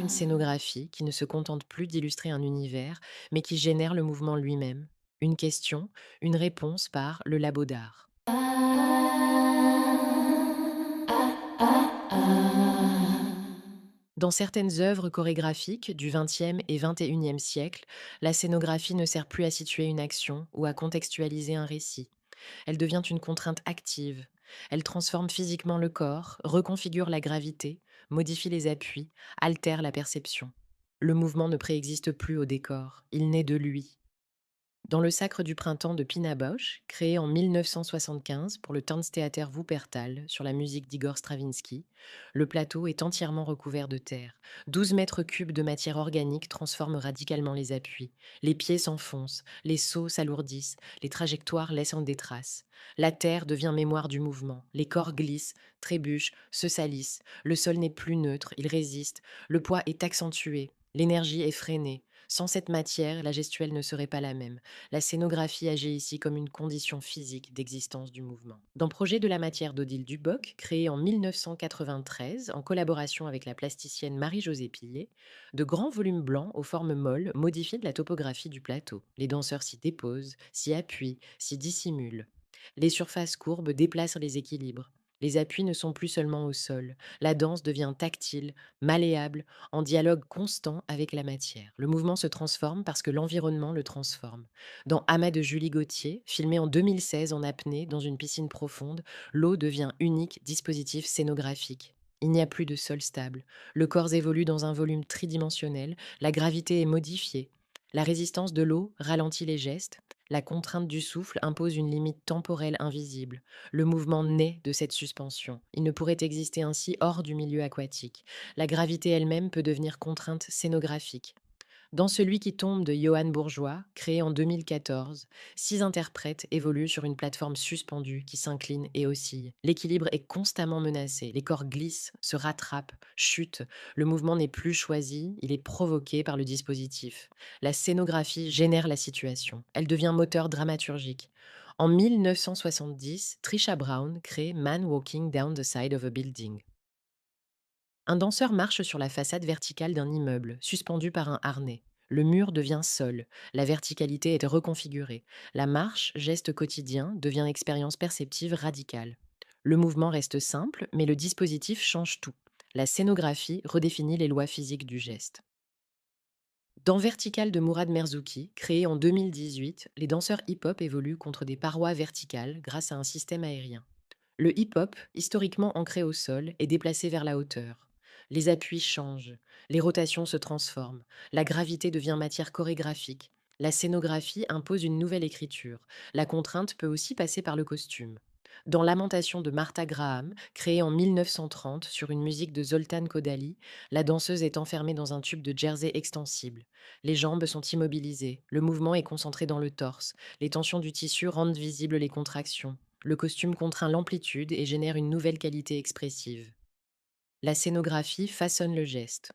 une scénographie qui ne se contente plus d'illustrer un univers, mais qui génère le mouvement lui-même. Une question, une réponse par le labo d'art. Dans certaines œuvres chorégraphiques du XXe et XXIe siècle, la scénographie ne sert plus à situer une action ou à contextualiser un récit. Elle devient une contrainte active. Elle transforme physiquement le corps, reconfigure la gravité, modifie les appuis, altère la perception. Le mouvement ne préexiste plus au décor, il naît de lui. Dans le Sacre du printemps de Pina Bausch, créé en 1975 pour le Tanztheater Wuppertal sur la musique d'Igor Stravinsky, le plateau est entièrement recouvert de terre. 12 mètres cubes de matière organique transforment radicalement les appuis. Les pieds s'enfoncent, les sauts s'alourdissent, les trajectoires laissent des traces. La terre devient mémoire du mouvement. Les corps glissent, trébuchent, se salissent. Le sol n'est plus neutre, il résiste. Le poids est accentué. L'énergie est freinée. Sans cette matière, la gestuelle ne serait pas la même. La scénographie agit ici comme une condition physique d'existence du mouvement. Dans Projet de la matière d'Odile Duboc, créé en 1993 en collaboration avec la plasticienne Marie-Josée Pillet, de grands volumes blancs aux formes molles modifient la topographie du plateau. Les danseurs s'y déposent, s'y appuient, s'y dissimulent. Les surfaces courbes déplacent les équilibres. Les appuis ne sont plus seulement au sol. La danse devient tactile, malléable, en dialogue constant avec la matière. Le mouvement se transforme parce que l'environnement le transforme. Dans Amas de Julie Gauthier, filmé en 2016 en apnée dans une piscine profonde, l'eau devient unique dispositif scénographique. Il n'y a plus de sol stable. Le corps évolue dans un volume tridimensionnel, la gravité est modifiée. La résistance de l'eau ralentit les gestes, la contrainte du souffle impose une limite temporelle invisible. Le mouvement naît de cette suspension. Il ne pourrait exister ainsi hors du milieu aquatique. La gravité elle-même peut devenir contrainte scénographique. Dans Celui qui tombe de Johann Bourgeois, créé en 2014, 6 interprètes évoluent sur une plateforme suspendue qui s'incline et oscille. L'équilibre est constamment menacé, les corps glissent, se rattrapent, chutent. Le mouvement n'est plus choisi, il est provoqué par le dispositif. La scénographie génère la situation, elle devient moteur dramaturgique. En 1970, Trisha Brown crée Man Walking Down the Side of a Building. Un danseur marche sur la façade verticale d'un immeuble, suspendu par un harnais. Le mur devient sol, la verticalité est reconfigurée. La marche, geste quotidien, devient expérience perceptive radicale. Le mouvement reste simple, mais le dispositif change tout. La scénographie redéfinit les lois physiques du geste. Dans Vertical de Mourad Merzouki, créé en 2018, les danseurs hip-hop évoluent contre des parois verticales grâce à un système aérien. Le hip-hop, historiquement ancré au sol, est déplacé vers la hauteur. Les appuis changent, les rotations se transforment, la gravité devient matière chorégraphique. La scénographie impose une nouvelle écriture. La contrainte peut aussi passer par le costume. Dans Lamentation de Martha Graham, créée en 1930 sur une musique de Zoltan Kodaly, la danseuse est enfermée dans un tube de jersey extensible. Les jambes sont immobilisées, le mouvement est concentré dans le torse, les tensions du tissu rendent visibles les contractions. Le costume contraint l'amplitude et génère une nouvelle qualité expressive. La scénographie façonne le geste.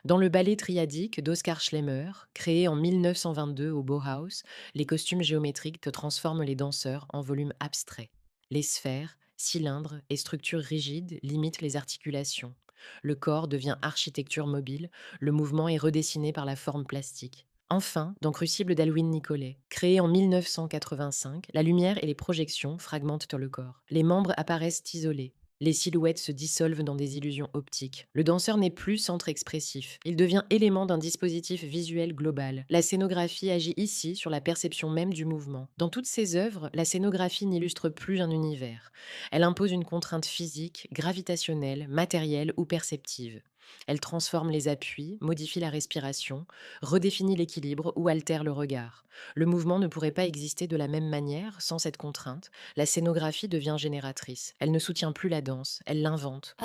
Dans le ballet triadique d'Oskar Schlemmer, créé en 1922 au Bauhaus, les costumes géométriques te transforment les danseurs en volumes abstraits. Les sphères, cylindres et structures rigides limitent les articulations. Le corps devient architecture mobile, le mouvement est redessiné par la forme plastique. Enfin, dans Crucible d'Alwyn Nicolet, créé en 1985, la lumière et les projections fragmentent le corps. Les membres apparaissent isolés. Les silhouettes se dissolvent dans des illusions optiques. Le danseur n'est plus centre expressif. Il devient élément d'un dispositif visuel global. La scénographie agit ici sur la perception même du mouvement. Dans toutes ses œuvres, la scénographie n'illustre plus un univers. Elle impose une contrainte physique, gravitationnelle, matérielle ou perceptive. Elle transforme les appuis, modifie la respiration, redéfinit l'équilibre ou altère le regard. Le mouvement ne pourrait pas exister de la même manière sans cette contrainte. La scénographie devient génératrice. Elle ne soutient plus la danse, elle l'invente.